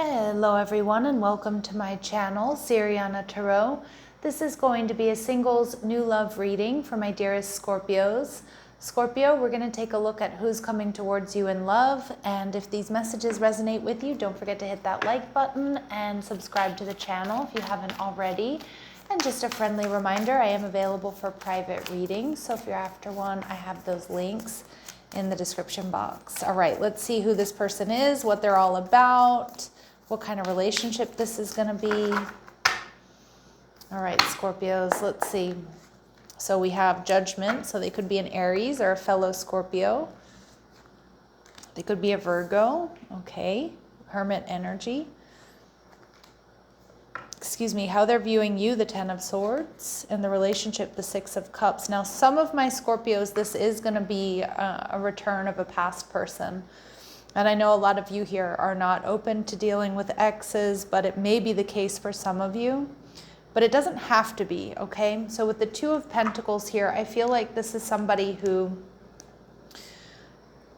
Hello everyone and welcome to my channel, Siriana Tarot. This is going to be a singles new love reading for my dearest Scorpios. Scorpio, we're going to take a look at who's coming towards you in love, and if these messages resonate with you, don't forget to hit that like button and subscribe to the channel if you haven't already. And just a friendly reminder, I am available for private readings, so if you're after one, I have those links in the description box. All right, let's see who this person is, what they're all about, what kind of relationship this is going to be. All right, Scorpios, let's see. So we have Judgment, so they could be an Aries or a fellow Scorpio. They could be a Virgo, okay. Hermit energy. Excuse me, how they're viewing you, the Ten of Swords, and the relationship, the Six of Cups. Now, some of my Scorpios, this is going to be a return of a past person. And I know a lot of you here are not open to dealing with exes, but it may be the case for some of you. But it doesn't have to be, okay? So with the Two of Pentacles here, I feel like this is somebody who...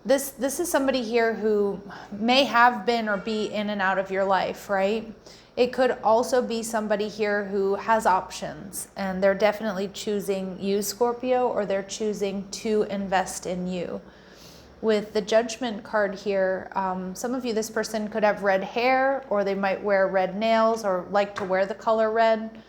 This is somebody here who may have been or be in and out of your life, right? It could also be somebody here who has options, and they're definitely choosing you, Scorpio, or they're choosing to invest in you. With the Judgment card here, some of you, this person could have red hair, or they might wear red nails or like to wear the color red,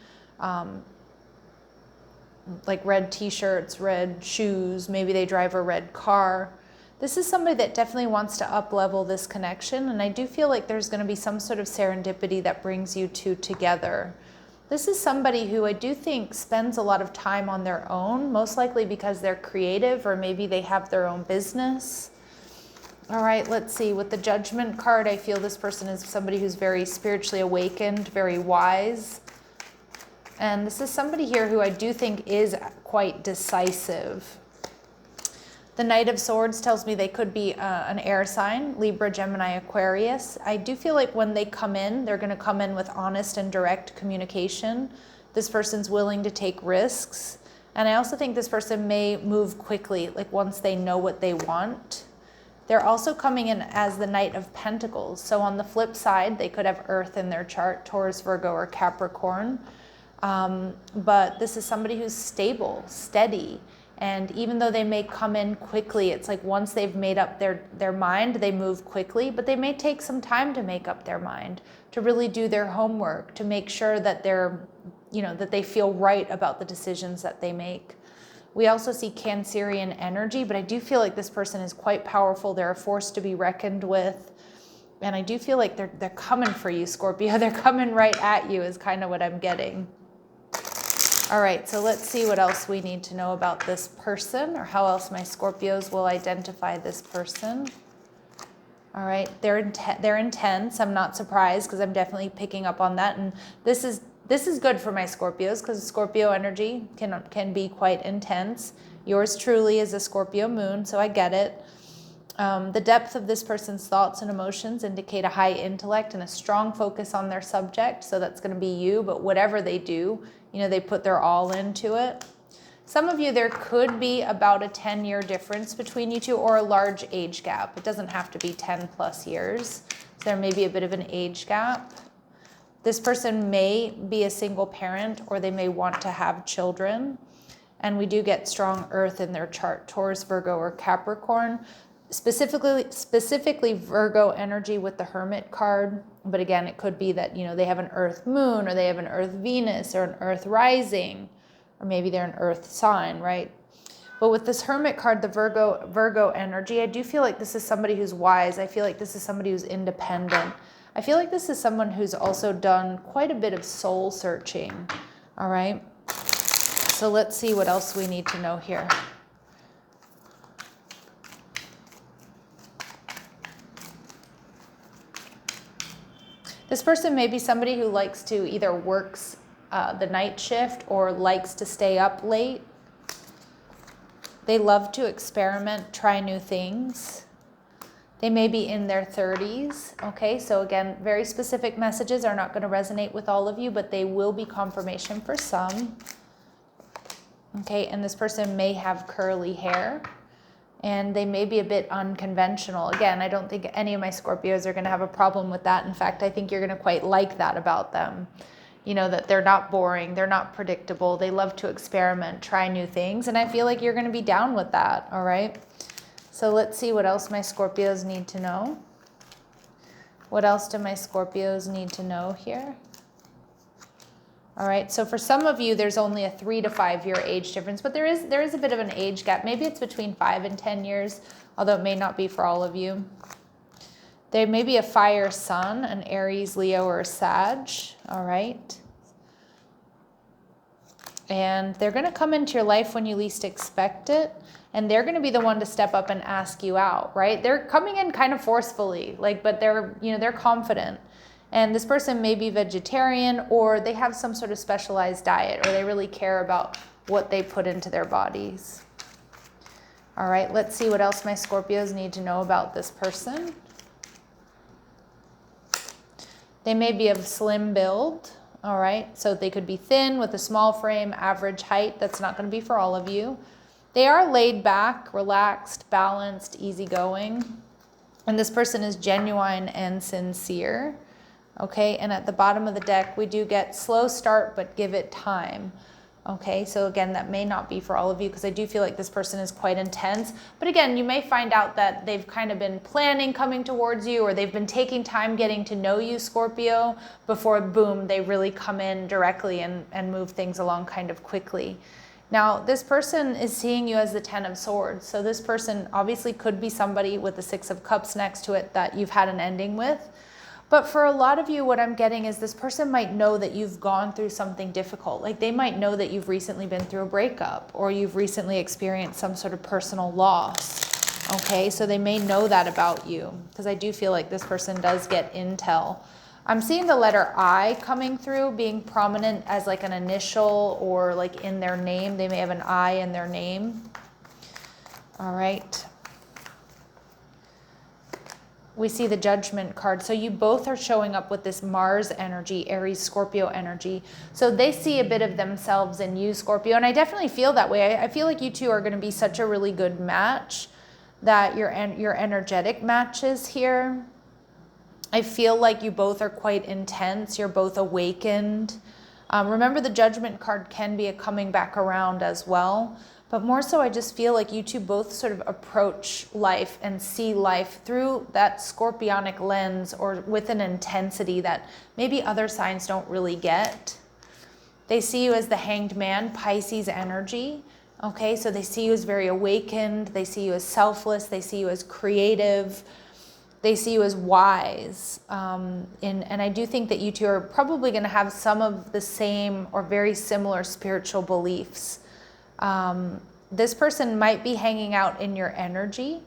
like red t-shirts, red shoes, maybe they drive a red car. This is somebody that definitely wants to up-level this connection, and I do feel like there's going to be some sort of serendipity that brings you two together. This is somebody who I do think spends a lot of time on their own, most likely because they're creative or maybe they have their own business. All right, let's see. With the Judgment card, I feel this person is somebody who's very spiritually awakened, very wise. And this is somebody here who I do think is quite decisive. The Knight of Swords tells me they could be an air sign, Libra, Gemini, Aquarius. I do feel like when they come in, they're going to come in with honest and direct communication. This person's willing to take risks. And I also think this person may move quickly, like once they know what they want. They're also coming in as the Knight of Pentacles. So on the flip side, they could have Earth in their chart, Taurus, Virgo, or Capricorn. But this is somebody who's stable, steady. And even though they may come in quickly, it's like once they've made up their mind, they move quickly, but they may take some time to make up their mind, to really do their homework, to make sure that they're, that they feel right about the decisions that they make. We also see Cancerian energy, but I do feel like this person is quite powerful. They're a force to be reckoned with. And I do feel like they're coming for you, Scorpio. They're coming right at you is kind of what I'm getting. All right, so let's see what else we need to know about this person, or how else my Scorpios will identify this person. All right, they're intense. I'm not surprised because I'm definitely picking up on that. And this is good for my Scorpios because Scorpio energy can be quite intense. Yours truly is a Scorpio moon, so I get it. The depth of this person's thoughts and emotions indicate a high intellect and a strong focus on their subject. So that's going to be you, but whatever they do, they put their all into it. Some of you, there could be about a 10-year difference between you two, or a large age gap. It doesn't have to be 10 plus years. So there may be a bit of an age gap. This person may be a single parent, or they may want to have children. And we do get strong Earth in their chart, Taurus, Virgo, or Capricorn. Specifically Virgo energy with the Hermit card. But again, it could be that, they have an Earth moon, or they have an Earth Venus, or an Earth rising, or maybe they're an Earth sign, right? But with this Hermit card, the Virgo energy, I do feel like this is somebody who's wise. I feel like this is somebody who's independent. I feel like this is someone who's also done quite a bit of soul searching. All right. So let's see what else we need to know here. This person may be somebody who likes to either works the night shift or likes to stay up late. They love to experiment, try new things. They may be in their 30s. Okay, so again, very specific messages are not going to resonate with all of you, but they will be confirmation for some. Okay, and this person may have curly hair. And they may be a bit unconventional. Again, I don't think any of my Scorpios are going to have a problem with that. In fact, I think you're going to quite like that about them. You know, that they're not boring, they're not predictable, they love to experiment, try new things, and I feel like you're going to be down with that, all right? So let's see what else my Scorpios need to know. What else do my Scorpios need to know here? All right, so for some of you, there's only a 3 to 5 year age difference, but there is a bit of an age gap. Maybe it's between 5 and 10 years, although it may not be for all of you. There may be a fire sun, an Aries, Leo, or a Sag, all right? And they're going to come into your life when you least expect it, and they're going to be the one to step up and ask you out, right? They're coming in kind of forcefully, like, but they're, you know, they're confident. And this person may be vegetarian, or they have some sort of specialized diet, or they really care about what they put into their bodies. All right, let's see what else my Scorpios need to know about this person. They may be of slim build, all right? So they could be thin with a small frame, average height. That's not going to be for all of you. They are laid back, relaxed, balanced, easygoing. And this person is genuine and sincere. Okay, and at the bottom of the deck, we do get slow start, but give it time. Okay, so again, that may not be for all of you because I do feel like this person is quite intense. But again, you may find out that they've kind of been planning coming towards you, or they've been taking time getting to know you, Scorpio, before, boom, they really come in directly and move things along kind of quickly. Now, this person is seeing you as the 10 of Swords. So this person obviously could be somebody with the 6 of Cups next to it that you've had an ending with. But for a lot of you, what I'm getting is this person might know that you've gone through something difficult. Like they might know that you've recently been through a breakup, or you've recently experienced some sort of personal loss. Okay, so they may know that about you, because I do feel like this person does get intel. I'm seeing the letter I coming through, being prominent as like an initial or like in their name. They may have an I in their name. All right. We see the Judgment card. So you both are showing up with this Mars energy, Aries, Scorpio energy. So they see a bit of themselves in you, Scorpio. And I definitely feel that way. I feel like you two are going to be such a really good match, that your energetic matches here. I feel like you both are quite intense. You're both awakened. Remember, the Judgment card can be a coming back around as well. But more so, I just feel like you two both sort of approach life and see life through that scorpionic lens, or with an intensity that maybe other signs don't really get. They see you as the Hanged Man, Pisces energy. Okay, so they see you as very awakened. They see you as selfless. They see you as creative. They see you as wise. And I do think that you two are probably going to have some of the same or very similar spiritual beliefs. This person might be hanging out in your energy,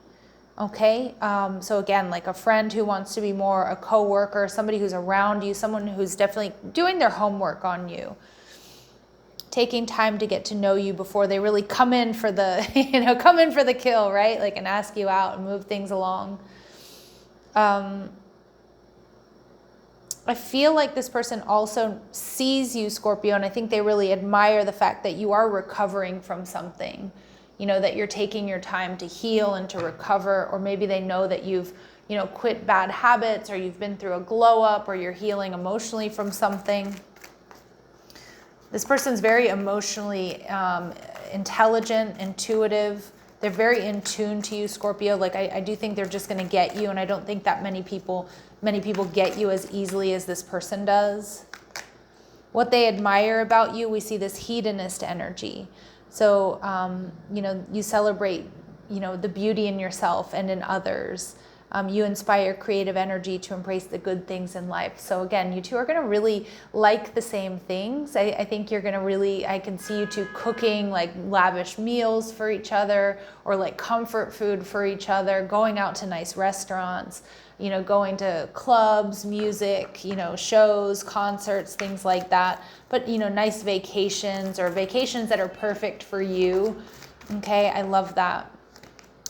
okay? So again, like a friend who wants to be more a coworker, somebody who's around you, someone who's definitely doing their homework on you, taking time to get to know you before they really come in for the, come in for the kill, right? Like, and ask you out and move things along. I feel like this person also sees you, Scorpio, and I think they really admire the fact that you are recovering from something, that you're taking your time to heal and to recover, or maybe they know that you've, quit bad habits, or you've been through a glow up, or you're healing emotionally from something. This person's very emotionally intelligent, intuitive. They're very in tune to you, Scorpio. Like I do think they're just going to get you, and I don't think that many people get you as easily as this person does. What they admire about you, we see this hedonist energy. So, you celebrate, the beauty in yourself and in others. You inspire creative energy to embrace the good things in life. So again, you two are going to really like the same things. I think you're going to really, I can see you two cooking like lavish meals for each other, or like comfort food for each other, going out to nice restaurants, going to clubs, music, shows, concerts, things like that. But, nice vacations, or vacations that are perfect for you. Okay, I love that.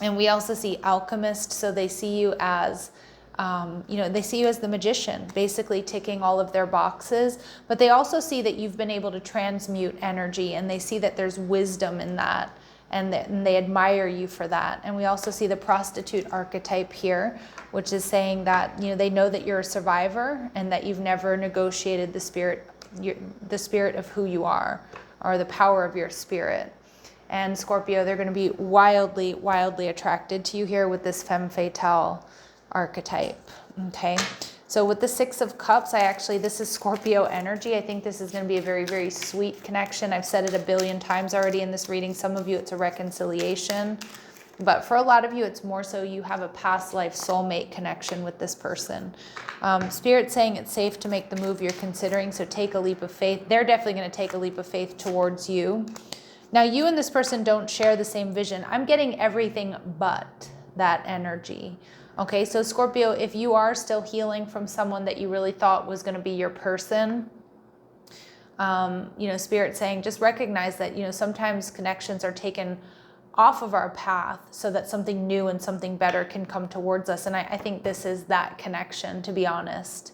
And we also see alchemist, so they see you as, they see you as the magician, basically ticking all of their boxes. But they also see that you've been able to transmute energy, and they see that there's wisdom in that. and they admire you for that. And we also see the prostitute archetype here, which is saying that, you know, they know that you're a survivor and that you've never negotiated the spirit of who you are, or the power of your spirit. And Scorpio, they're going to be wildly, wildly attracted to you here with this femme fatale archetype. Okay. So with the Six of Cups, this is Scorpio energy. I think this is going to be a very, very sweet connection. I've said it a billion times already in this reading. Some of you, it's a reconciliation. But for a lot of you, it's more so you have a past life soulmate connection with this person. Spirit saying it's safe to make the move you're considering, so take a leap of faith. They're definitely going to take a leap of faith towards you. Now, you and this person don't share the same vision. I'm getting everything but that energy. Okay, so Scorpio, if you are still healing from someone that you really thought was going to be your person, you know, Spirit saying just recognize that, you know, sometimes connections are taken off of our path so that something new and something better can come towards us. And I think this is that connection, to be honest.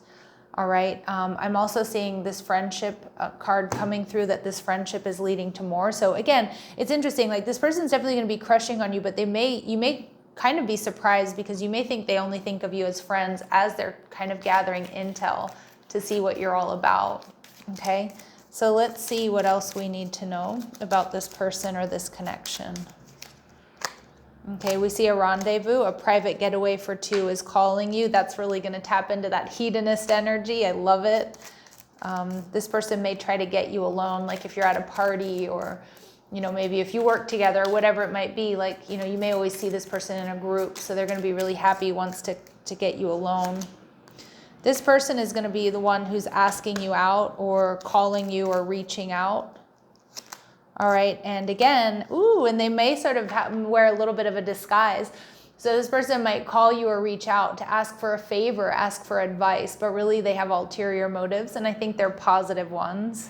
All right. I'm also seeing this friendship card coming through, that this friendship is leading to more. So again, it's interesting. Like, this person's definitely going to be crushing on you, but you may kind of be surprised, because you may think they only think of you as friends as they're kind of gathering intel to see what you're all about. Okay. So let's see what else we need to know about this person or this connection. Okay, we see a rendezvous, a private getaway for two is calling you. That's really going to tap into that hedonist energy. I love it. This person may try to get you alone, like if you're at a party, or, you know, maybe if you work together, whatever it might be. Like, you know, you may always see this person in a group, so they're going to be really happy once to get you alone. This person is going to be the one who's asking you out or calling you or reaching out. All right, and again, and they may sort of wear a little bit of a disguise. So this person might call you or reach out to ask for a favor, ask for advice, but really they have ulterior motives, and I think they're positive ones.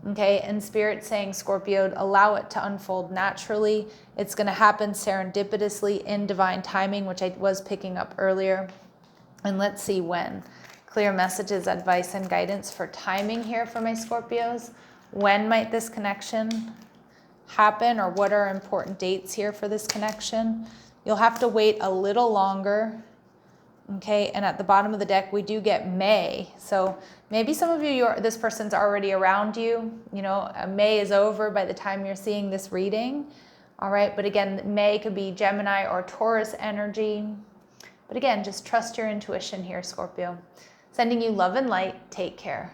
Okay, and Spirit saying, Scorpio, allow it to unfold naturally. It's going to happen serendipitously in divine timing, which I was picking up earlier. And let's see when. Clear messages, advice, and guidance for timing here for my Scorpios. When might this connection happen, or what are important dates here for this connection? You'll have to wait a little longer. Okay, and at the bottom of the deck, we do get May. So maybe some of you, this person's already around you. You know, May is over by the time you're seeing this reading. All right, but again, May could be Gemini or Taurus energy. But again, just trust your intuition here, Scorpio. Sending you love and light. Take care.